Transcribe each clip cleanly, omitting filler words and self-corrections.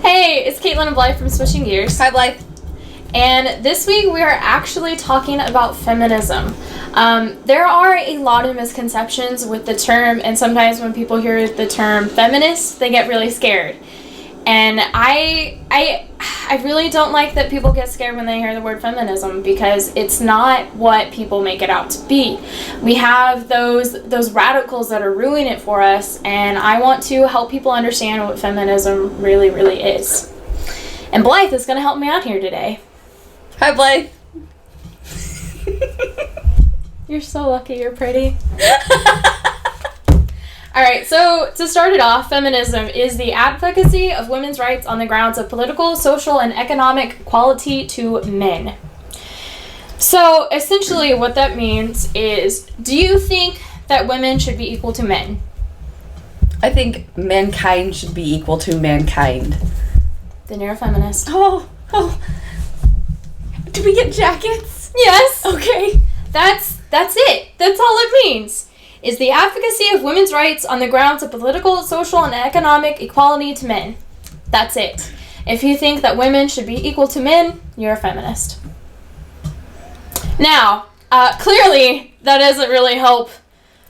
Hey, it's Caitlin and Blythe from Switching Gears. Hi, Blythe. And this week we are actually talking about feminism. There are a lot of misconceptions with the term, and sometimes when people hear the term feminist, they get really scared. And I really don't like that people get scared when they hear the word feminism, because it's not what people make it out to be. We have those radicals that are ruining it for us, and I want to help people understand what feminism really, really is. And Blythe is going to help me out here today. Hi, Blythe. You're so lucky you're pretty. Alright, so to start it off, feminism is the advocacy of women's rights on the grounds of political, social, and economic equality to men. So essentially what that means is, do you think that women should be equal to men? I think mankind should be equal to mankind. Then you're a feminist. Oh. Do we get jackets? Yes. Okay. That's it. That's all it means. Is the advocacy of women's rights on the grounds of political, social, and economic equality to men. That's it. If you think that women should be equal to men, you're a feminist. Now, clearly, that doesn't really help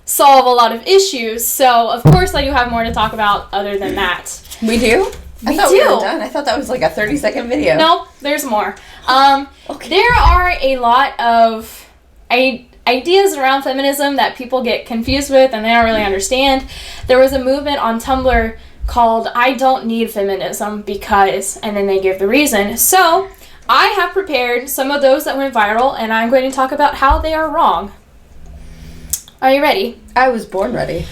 solve a lot of issues, so of course I do have more to talk about other than that. We do? I thought do. we were done. I thought that was like a 30-second video. No, there's more. Okay. There are a lot of ideas around feminism that people get confused with and they don't really understand. There was a movement on Tumblr called I Don't Need Feminism because, and then they give the reason. So I have prepared some of those that went viral, and I'm going to talk about how they are wrong. Are you ready? I was born ready.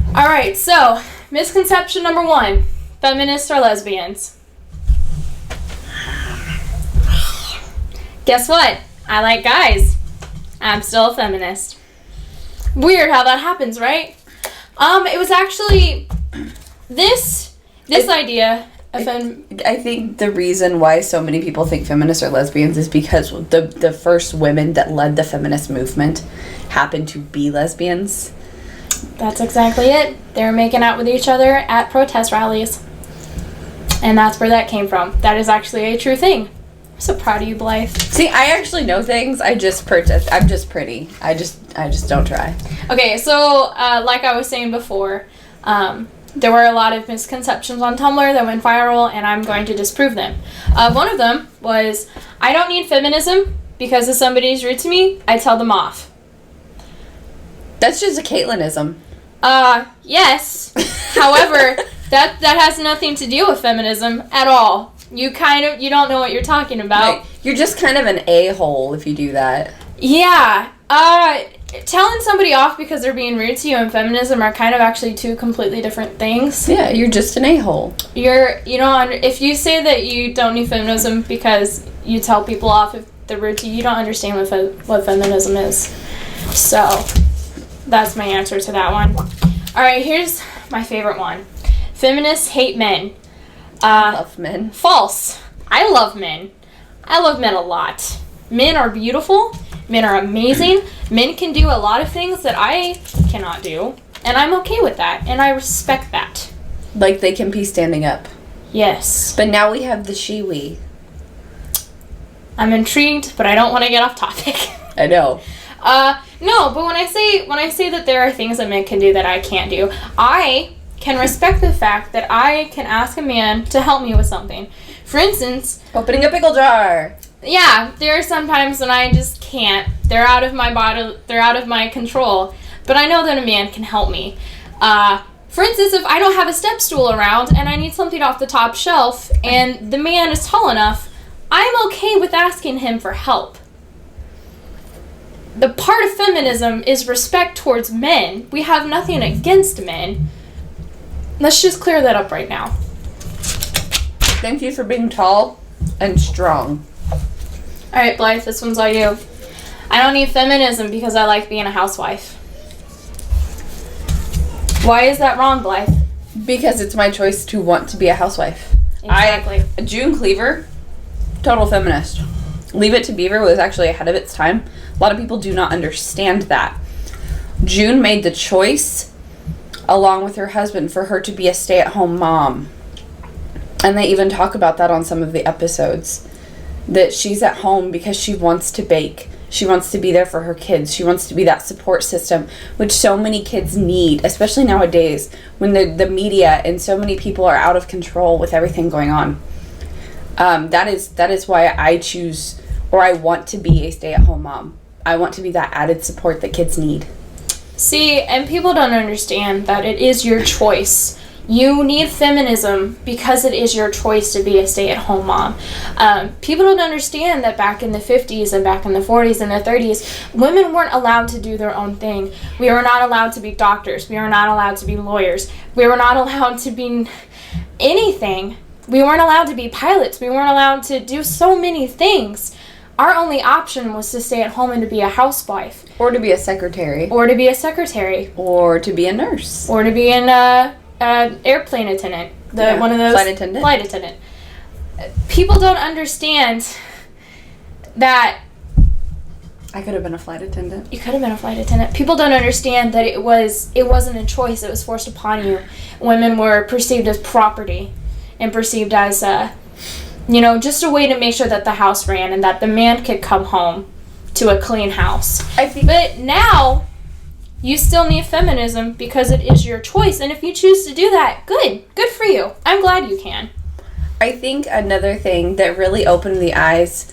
Alright, so misconception number 1. Feminists are lesbians. Guess what? I like guys. I'm still a feminist. Weird how that happens, right? It was actually this idea of I think the reason why so many people think feminists are lesbians is because the first women that led the feminist movement happened to be lesbians. That's exactly it. They were making out with each other at protest rallies. And that's where that came from. That is actually a true thing. I'm so proud of you, Blythe. See, I actually know things. I just protest. I'm just pretty. I just don't try. Okay, so like I was saying before, there were a lot of misconceptions on Tumblr that went viral, and I'm going to disprove them. One of them was, I don't need feminism because if somebody's rude to me, I tell them off. That's just a Caitlinism. Yes. However, that has nothing to do with feminism at all. You don't know what you're talking about. Like, you're just kind of an a-hole if you do that. Yeah. Telling somebody off because they're being rude to you and feminism are kind of actually two completely different things. Yeah, you're just an a-hole. If you say that you don't need feminism because you tell people off if they're rude to you, you don't understand what feminism is. So, that's my answer to that one. Alright, here's my favorite one. Feminists hate men. I love men. False. I love men. I love men a lot. Men are beautiful. Men are amazing. Men can do a lot of things that I cannot do. And I'm okay with that. And I respect that. Like they can pee standing up. Yes. But now we have the she-we. I'm intrigued, but I don't want to get off topic. I know. No, but when I say that there are things that men can do that I can't do, I can respect the fact that I can ask a man to help me with something. For instance, opening a pickle jar. Yeah, there are some times when I just can't. They're out of my body, they're out of my control. But I know that a man can help me. For instance, if I don't have a step stool around and I need something off the top shelf and the man is tall enough, I'm okay with asking him for help. The part of feminism is respect towards men. We have nothing against men. Let's just clear that up right now. Thank you for being tall and strong. Alright, Blythe, this one's all you. I don't need feminism because I like being a housewife. Why is that wrong, Blythe? Because it's my choice to want to be a housewife. Exactly. June Cleaver, total feminist. Leave It to Beaver was actually ahead of its time. A lot of people do not understand that. June made the choice, along with her husband, for her to be a stay-at-home mom. And they even talk about that on some of the episodes. That she's at home because she wants to bake. She wants to be there for her kids. She wants to be that support system, which so many kids need, especially nowadays when the media and so many people are out of control with everything going on. That is why I choose, or I want to be a stay-at-home mom. I want to be that added support that kids need. See, and people don't understand that it is your choice. You need feminism because it is your choice to be a stay-at-home mom. People don't understand that back in the 50s and back in the 40s and the 30s, women weren't allowed to do their own thing. We were not allowed to be doctors. We were not allowed to be lawyers. We were not allowed to be anything. We weren't allowed to be pilots. We weren't allowed to do so many things. Our only option was to stay at home and to be a housewife. Or to be a secretary. Or to be a secretary. Or to be a nurse. Or to be an airplane attendant. One of those. Flight attendant. People don't understand that. I could have been a flight attendant. You could have been a flight attendant. People don't understand that it wasn't a choice. It was forced upon you. Women were perceived as property and perceived as just a way to make sure that the house ran and that the man could come home to a clean house. But now, you still need feminism because it is your choice. And if you choose to do that, good. Good for you. I'm glad you can. I think another thing that really opened the eyes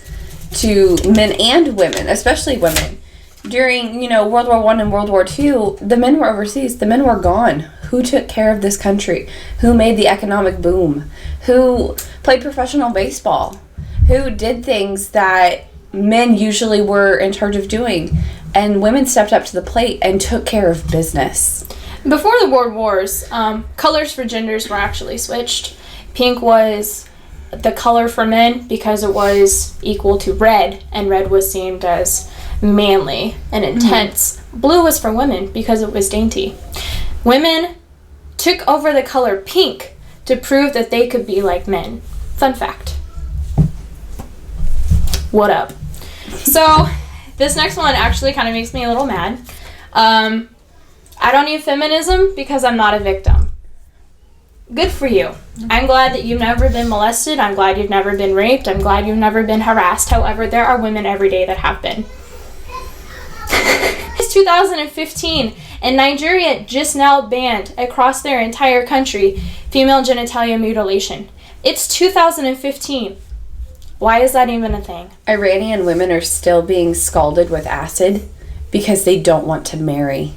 to men and women, especially women, during, World War I and World War II, the men were overseas. The men were gone. Who took care of this country? Who made the economic boom? Who played professional baseball? Who did things that men usually were in charge of doing? And women stepped up to the plate and took care of business. Before the World Wars, colors for genders were actually switched. Pink was the color for men because it was equal to red, and red was seen as manly and intense. Mm-hmm. Blue was for women because it was dainty. Women took over the color pink to prove that they could be like men. Fun fact. What up? So, this next one actually kind of makes me a little mad. I don't need feminism because I'm not a victim. Good for you. I'm glad that you've never been molested. I'm glad you've never been raped. I'm glad you've never been harassed. However, there are women every day that have been. It's 2015, and Nigeria just now banned across their entire country female genitalia mutilation. It's 2015. Why is that even a thing? Iranian women are still being scalded with acid because they don't want to marry.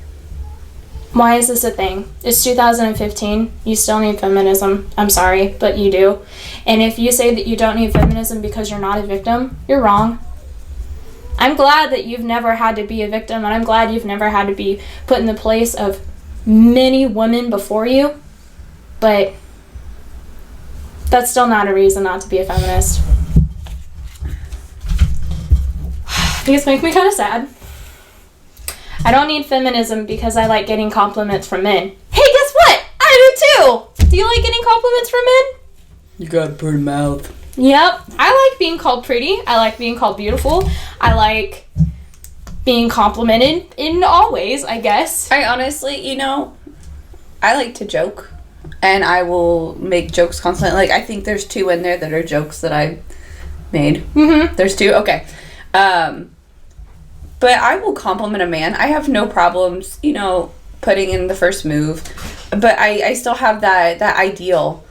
Why is this a thing? It's 2015. You still need feminism. I'm sorry, but you do. And if you say that you don't need feminism because you're not a victim, you're wrong. I'm glad that you've never had to be a victim, and I'm glad you've never had to be put in the place of many women before you, but that's still not a reason not to be a feminist. These make me kind of sad. I don't need feminism because I like getting compliments from men. Hey, guess what? I do too! Do you like getting compliments from men? You got a pretty mouth. Yep. I like being called pretty. I like being called beautiful. I like being complimented in all ways, I guess. I honestly, I like to joke. And I will make jokes constantly. Like, I think there's 2 in there that are jokes that I made. Mm-hmm. There's 2? Okay. But I will compliment a man. I have no problems, putting in the first move. But I still have that ideal.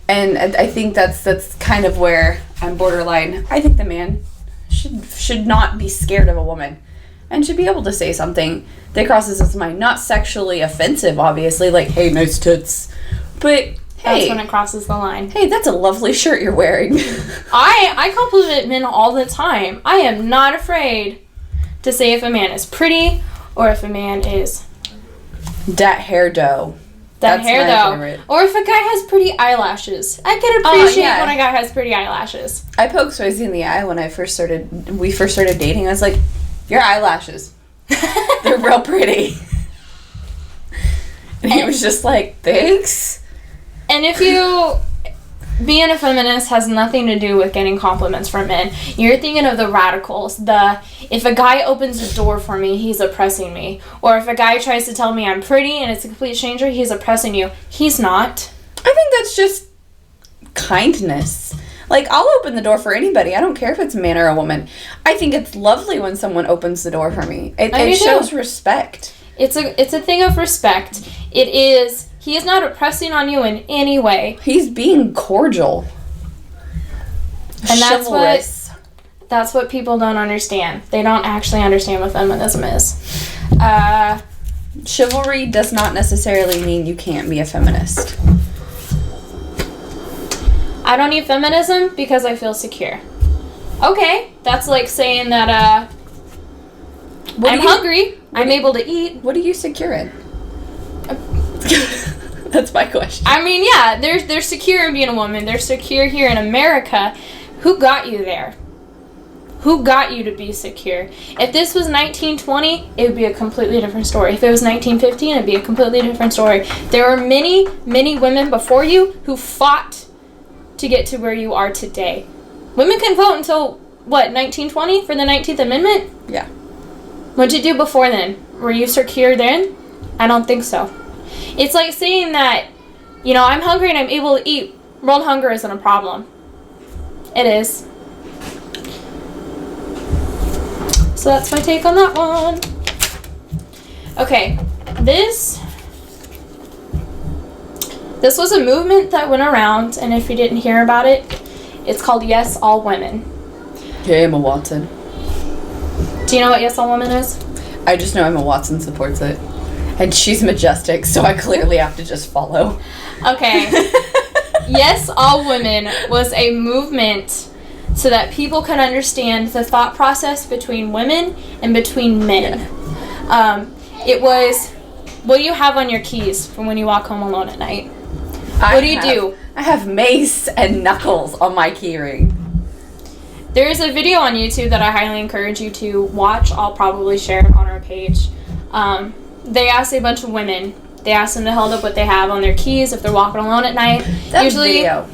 And I think that's kind of where I'm borderline. I think the man should not be scared of a woman and should be able to say something that crosses his mind. Not sexually offensive, obviously, like, hey, nice tits. But, hey. That's when it crosses the line. Hey, that's a lovely shirt you're wearing. I compliment men all the time. I am not afraid to say if a man is pretty or if a man is... that hair dough. That's hair though. Favorite. Or if a guy has pretty eyelashes. I can appreciate when a guy has pretty eyelashes. I poked Swayze in the eye when we first started dating. I was like, your eyelashes. They're real pretty. And he was just like, thanks. And being a feminist has nothing to do with getting compliments from men. You're thinking of the radicals. If a guy opens a door for me, he's oppressing me. Or if a guy tries to tell me I'm pretty and it's a complete stranger, he's oppressing you. He's not. I think that's just kindness. Like, I'll open the door for anybody. I don't care if it's a man or a woman. I think it's lovely when someone opens the door for me. It shows respect. It's a thing of respect. It is. He is not oppressing on you in any way. He's being cordial. And chivalrous. That's what people don't understand. They don't actually understand what feminism is. Chivalry does not necessarily mean you can't be a feminist. I don't need feminism because I feel secure. Okay, that's like saying that I'm hungry, I'm able to eat. What are you secure in? That's my question. I mean, yeah, they're secure in being a woman. They're secure here in America. Who got you there? Who got you to be secure? If this was 1920, it would be a completely different story. If it was 1915, it would be a completely different story. There were many, many women before you who fought to get to where you are today. Women can vote until, what, 1920 for the 19th Amendment? Yeah. What'd you do before then? Were you secure then? I don't think so. It's like saying that, I'm hungry and I'm able to eat. World hunger isn't a problem. It is. So that's my take on that one. Okay, this was a movement that went around, and if you didn't hear about it, it's called Yes, All Women. Okay, Emma Watson. Do you know what Yes, All Women is? I just know Emma Watson supports it. And she's majestic, so I clearly have to just follow. Okay. Yes, All Women was a movement so that people could understand the thought process between women and between men. Yeah. It was, what do you have on your keys from when you walk home alone at night? What do you do? I have mace and knuckles on my keyring. There is a video on YouTube that I highly encourage you to watch. I'll probably share it on our page. They asked a bunch of women. They asked them to hold up what they have on their keys if they're walking alone at night. That video.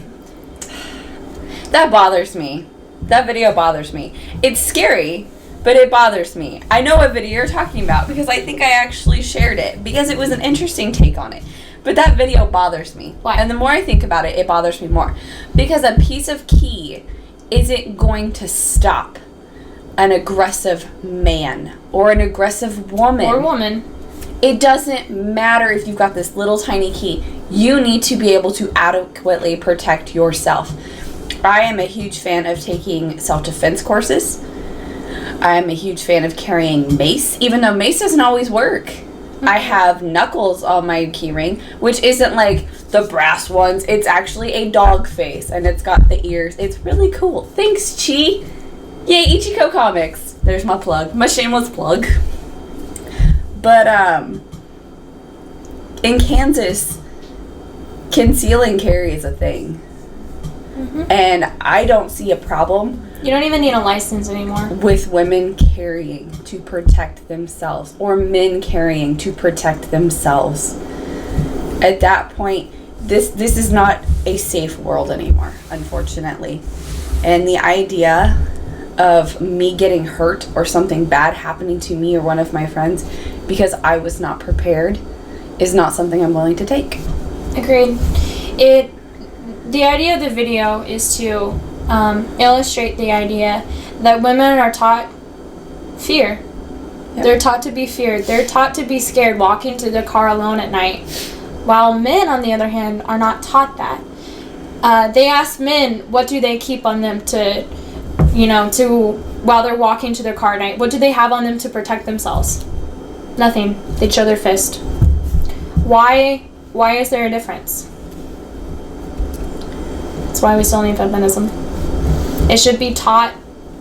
That bothers me. That video bothers me. It's scary, but it bothers me. I know what video you're talking about because I think I actually shared it because it was an interesting take on it. But that video bothers me. Why? And the more I think about it, it bothers me more. Because a piece of key isn't going to stop an aggressive man or an aggressive woman. Or woman. It doesn't matter if you've got this little tiny key. You need to be able to adequately protect yourself. I am a huge fan of taking self-defense courses. I am a huge fan of carrying mace, even though mace doesn't always work. Mm-hmm. I have knuckles on my keyring, which isn't like the brass ones. It's actually a dog face, and it's got the ears. It's really cool. Thanks, Chi. Yay, Ichiko Comics. There's my plug. My shameless plug. But, in Kansas, conceal and carry is a thing. Mm-hmm. And I don't see a problem. You don't even need a license anymore. With women carrying to protect themselves or men carrying to protect themselves. At that point, this is not a safe world anymore, unfortunately. And the idea of me getting hurt or something bad happening to me or one of my friends because I was not prepared is not something I'm willing to take. Agreed. The idea of the video is to illustrate the idea that women are taught fear. Yep. They're taught to be feared. They're taught to be scared walking to their car alone at night. While men, on the other hand, are not taught that. They ask men, what do they keep on them while they're walking to their car at night? What do they have on them to protect themselves? Nothing. They show their fist. Why is there a difference? That's why we still need feminism. It should be taught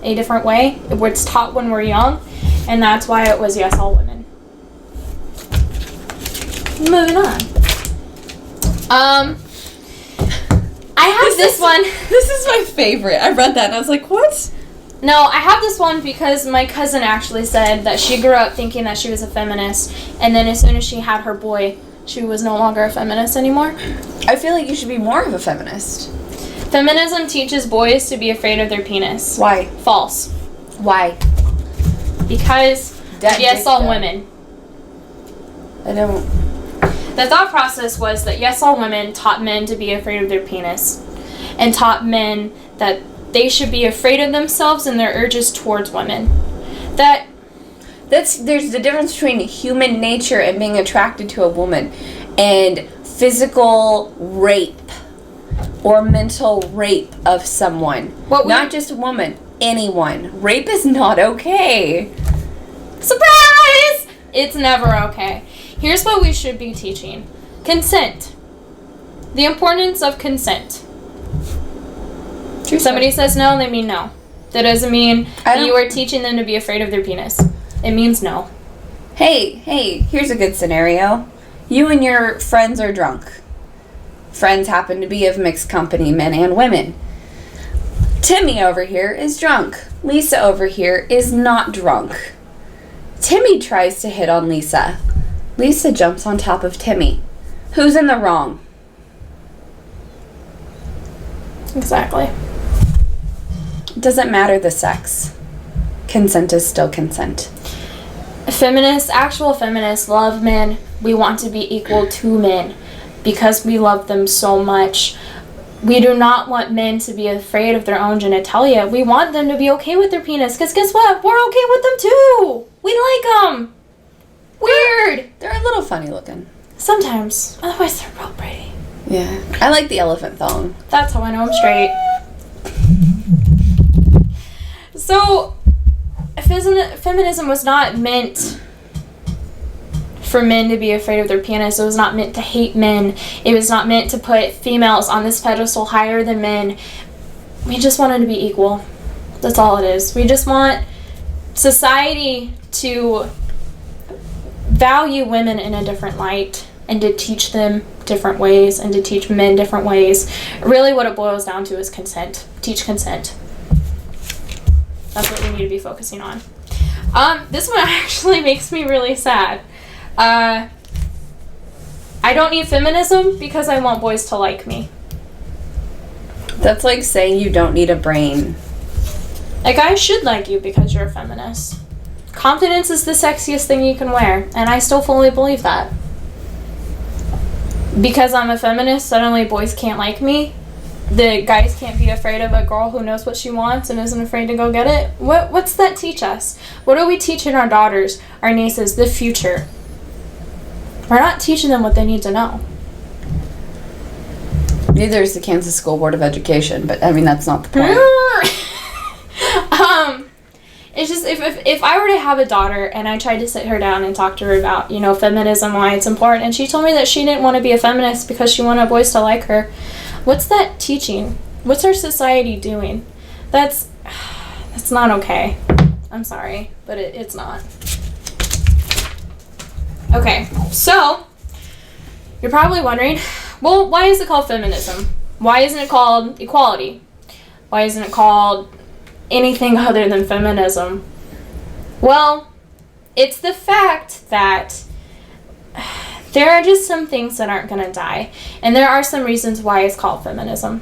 a different way. It's taught when we're young, and that's why it was Yes, All Women. Moving on. I have this one. This is my favorite. I read that and I was like, what? No, I have this one because my cousin actually said that she grew up thinking that she was a feminist, and then as soon as she had her boy, she was no longer a feminist anymore. I feel like you should be more of a feminist. Feminism teaches boys to be afraid of their penis. Why? False. Why? Because yes, all women. I don't... The thought process was that yes, all women taught men to be afraid of their penis. and taught men that they should be afraid of themselves and their urges towards women. There's the difference between human nature and being attracted to a woman and physical rape or mental rape of someone. Not just a woman, anyone. Rape is not okay. Surprise! It's never okay. Here's what we should be teaching. Consent. The importance of consent. True. Somebody says no, they mean no. That doesn't mean you are teaching them to be afraid of their penis. It means no. Hey, here's a good scenario. You and your friends are drunk. Friends happen to be of mixed company, men and women. Timmy over here is drunk. Lisa over here is not drunk. Timmy tries to hit on Lisa. Lisa jumps on top of Timmy. Who's in the wrong? Exactly. It doesn't matter the sex. Consent is still consent. Actual feminists love men. We want to be equal to men because we love them so much. We do not want men to be afraid of their own genitalia. We want them to be okay with their penis because guess what? We're okay with them too. We like them. Weird. They're a little funny looking. Sometimes. Otherwise, they're real pretty. Yeah. I like the elephant thong. That's how I know I'm straight. So, feminism was not meant for men to be afraid of their penis. It was not meant to hate men. It was not meant to put females on this pedestal higher than men. We just wanted to be equal. That's all it is. We just want society to value women in a different light and to teach them different ways and to teach men different ways. Really what it boils down to is consent. Teach consent. That's what we need to be focusing on. This one actually makes me really sad. I don't need feminism because I want boys to like me. That's like saying you don't need a brain. Like, I should like you because you're a feminist. Confidence is the sexiest thing you can wear, and I still fully believe that. Because I'm a feminist, suddenly boys can't like me. The guys can't be afraid of a girl who knows what she wants and isn't afraid to go get it. What's that teach us? What are we teaching our daughters, our nieces, the future? We're not teaching them what they need to know. Neither is the Kansas School Board of Education, but I mean that's not the point. It's just if I were to have a daughter and I tried to sit her down and talk to her about, feminism, why it's important, and she told me that she didn't want to be a feminist because she wanted boys to like her, what's that teaching? What's our society doing? That's not okay. I'm sorry, but it's not. Okay, so you're probably wondering, well, why is it called feminism? Why isn't it called equality? Why isn't it called anything other than feminism? Well, it's the fact that there are just some things that aren't going to die. And there are some reasons why it's called feminism.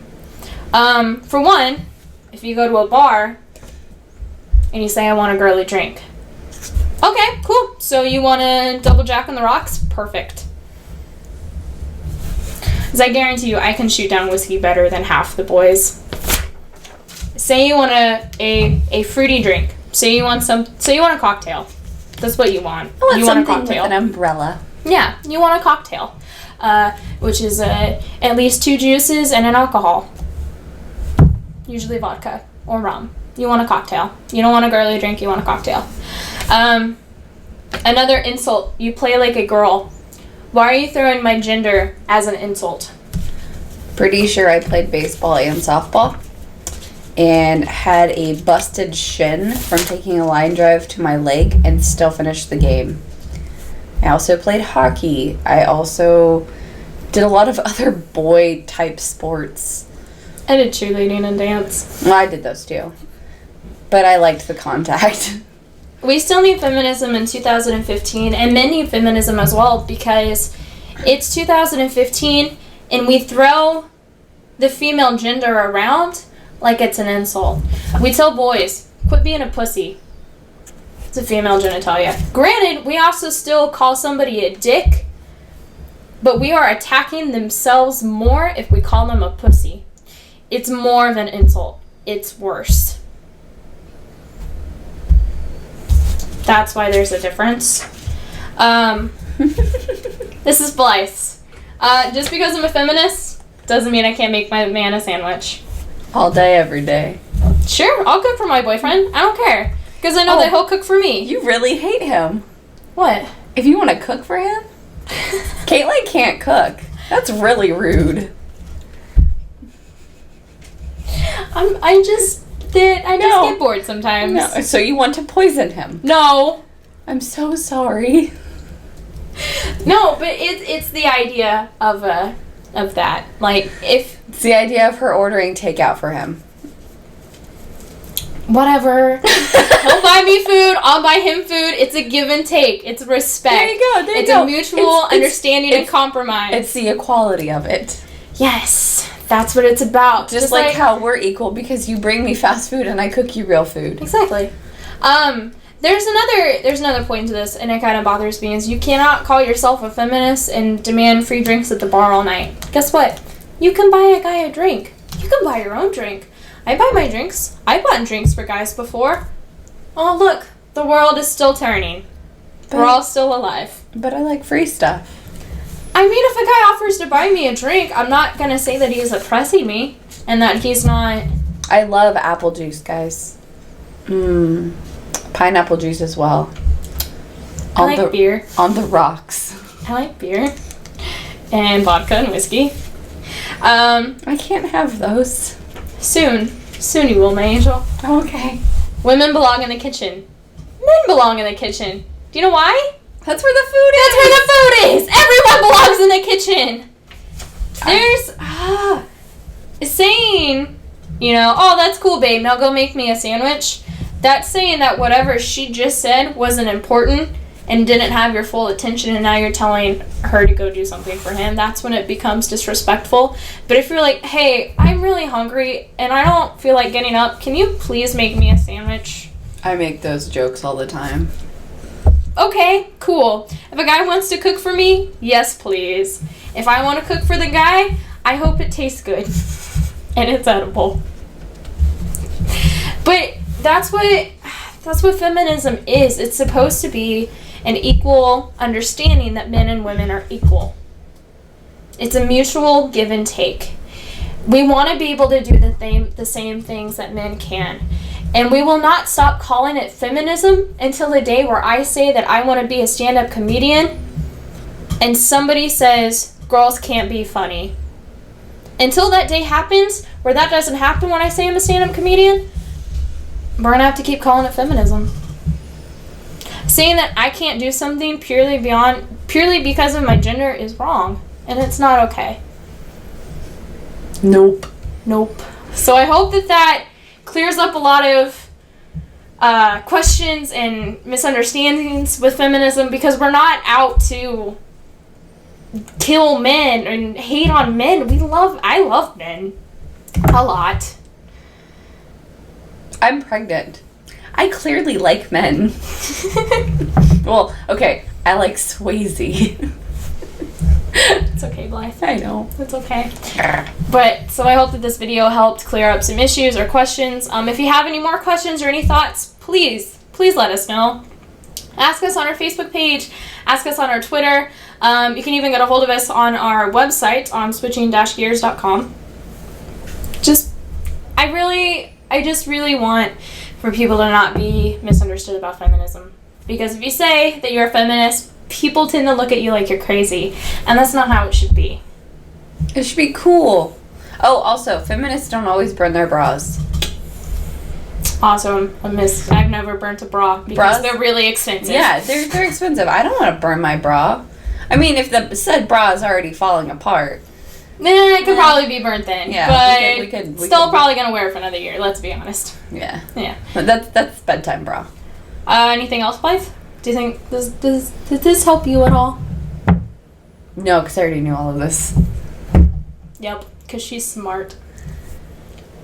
For one, if you go to a bar and you say, I want a girly drink. Okay, cool. So you want a double Jack on the Rocks? Perfect. Because I guarantee you, I can shoot down whiskey better than half the boys. Say you want a fruity drink. Say you want a cocktail. That's what you want. I want you something want a cocktail with an umbrella. Yeah, you want a cocktail, which is at least 2 juices and an alcohol. Usually vodka or rum. You want a cocktail. You don't want a girly drink, you want a cocktail. Another insult, you play like a girl. Why are you throwing my gender as an insult? Pretty sure I played baseball and softball and had a busted shin from taking a line drive to my leg and still finished the game. I also played hockey. I also did a lot of other boy type sports. I did cheerleading and dance. Well, I did those too. But I liked the contact. We still need feminism in 2015, and men need feminism as well, because it's 2015 and we throw the female gender around like it's an insult. We tell boys, quit being a pussy. It's a female genitalia. Granted, we also still call somebody a dick, but we are attacking themselves more if we call them a pussy. It's more of an insult. It's worse. That's why there's a difference. This is Blythe. Just because I'm a feminist doesn't mean I can't make my man a sandwich. All day, every day. Sure, I'll cook for my boyfriend. I don't care. Because I know that he'll cook for me. You really hate him. What? If you want to cook for him? Caitlin can't cook. That's really rude. I just get bored sometimes. No, so you want to poison him? No. I'm so sorry. No, but it's the idea of that. Like, if... It's the idea of her ordering takeout for him. Whatever. He'll buy me food, I'll buy him food. It's a give and take. It's respect. There you go, there you go. It's a mutual understanding and compromise. It's the equality of it. Yes, that's what it's about. Just like how we're equal because you bring me fast food and I cook you real food. Exactly. There's another point to this, and it kind of bothers me, is you cannot call yourself a feminist and demand free drinks at the bar all night. Guess what? You can buy a guy a drink. You can buy your own drink. I buy my drinks. I bought drinks for guys before. Oh, look. The world is still turning. We're all still alive. But I like free stuff. I mean, if a guy offers to buy me a drink, I'm not going to say that he's oppressing me and that he's not... I love apple juice, guys. Pineapple juice as well. I like beer. On the rocks. I like beer. And vodka and whiskey. I can't have those. Soon you will, my angel. Okay. Women belong in the kitchen. Men belong in the kitchen. Do you know why? That's where the food is. That's where the food is. Everyone belongs in the kitchen. There's saying, oh, that's cool, babe. Now go make me a sandwich. That's saying that whatever she just said wasn't important and didn't have your full attention, and now you're telling her to go do something for him. That's when it becomes disrespectful. But if you're like, hey, I'm really hungry and I don't feel like getting up, can you please make me a sandwich? I make those jokes all the time. Okay, cool. If a guy wants to cook for me, yes, please. If I want to cook for the guy, I hope it tastes good and it's edible. But that's what feminism is. It's supposed to be an equal understanding that men and women are equal. It's a mutual give and take. We want to be able to do the same things that men can. And we will not stop calling it feminism until the day where I say that I want to be a stand-up comedian and somebody says girls can't be funny. Until that day happens, where that doesn't happen when I say I'm a stand-up comedian, we're going to have to keep calling it feminism. Saying that I can't do something purely because of my gender is wrong. And it's not okay. Nope. So I hope that clears up a lot of questions and misunderstandings with feminism, because we're not out to kill men and hate on men. I love men a lot. I'm pregnant. I clearly like men. Well, okay, I like Swayze. It's okay, Blythe. I know. It's okay. But, so I hope that this video helped clear up some issues or questions. If you have any more questions or any thoughts, please let us know. Ask us on our Facebook page. Ask us on our Twitter. You can even get a hold of us on our website on switching-gears.com. I just really want for people to not be misunderstood about feminism. Because if you say that you're a feminist, people tend to look at you like you're crazy. And that's not how it should be. It should be cool. Oh, also, feminists don't always burn their bras. Awesome. I've never burnt a bra because they're really expensive. Yeah, they're expensive. I don't want to burn my bra. I mean, if the said bra is already falling apart. It could probably be burnt then. Yeah, but we could probably going to wear it for another year, let's be honest. Yeah. Yeah. But that's bedtime bra. Anything else, Blythe? Do you think, does this help you at all? No, because I already knew all of this. Yep, because she's smart.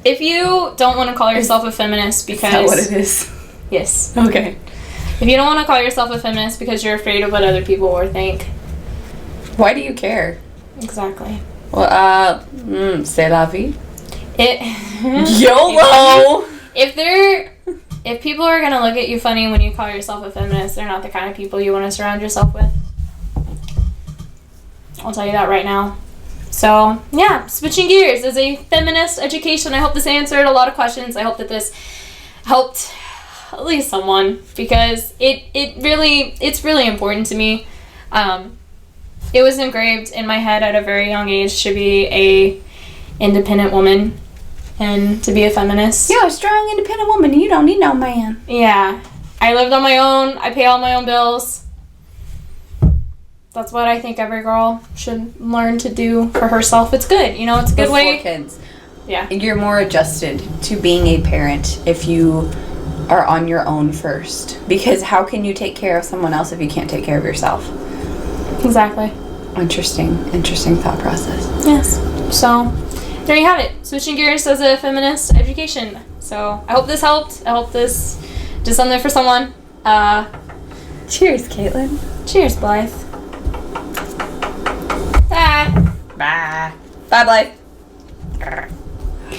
If you don't want to call yourself a feminist because... Is that what it is? Yes. Okay. If you don't want to call yourself a feminist because you're afraid of what other people will think. Why do you care? Exactly. Well, c'est la vie. It YOLO! If people are gonna look at you funny when you call yourself a feminist, they're not the kind of people you want to surround yourself with. I'll tell you that right now. So, yeah, switching gears as a feminist education. I hope this answered a lot of questions. I hope that this helped at least someone, because it's really important to me. It was engraved in my head at a very young age to be a independent woman and to be a feminist. You're a strong, independent woman. You don't need no man. Yeah. I lived on my own. I pay all my own bills. That's what I think every girl should learn to do for herself. It's good. You know, it's a good way. 4 kids. Yeah. You're more adjusted to being a parent if you are on your own first. Because how can you take care of someone else if you can't take care of yourself? Exactly. Interesting thought process. Yes. So, there you have it. Switching gears as a feminist education. So, I hope this helped. I hope this did something for someone. Cheers, Caitlin. Cheers, Blythe. Bye. Bye. Bye, Blythe.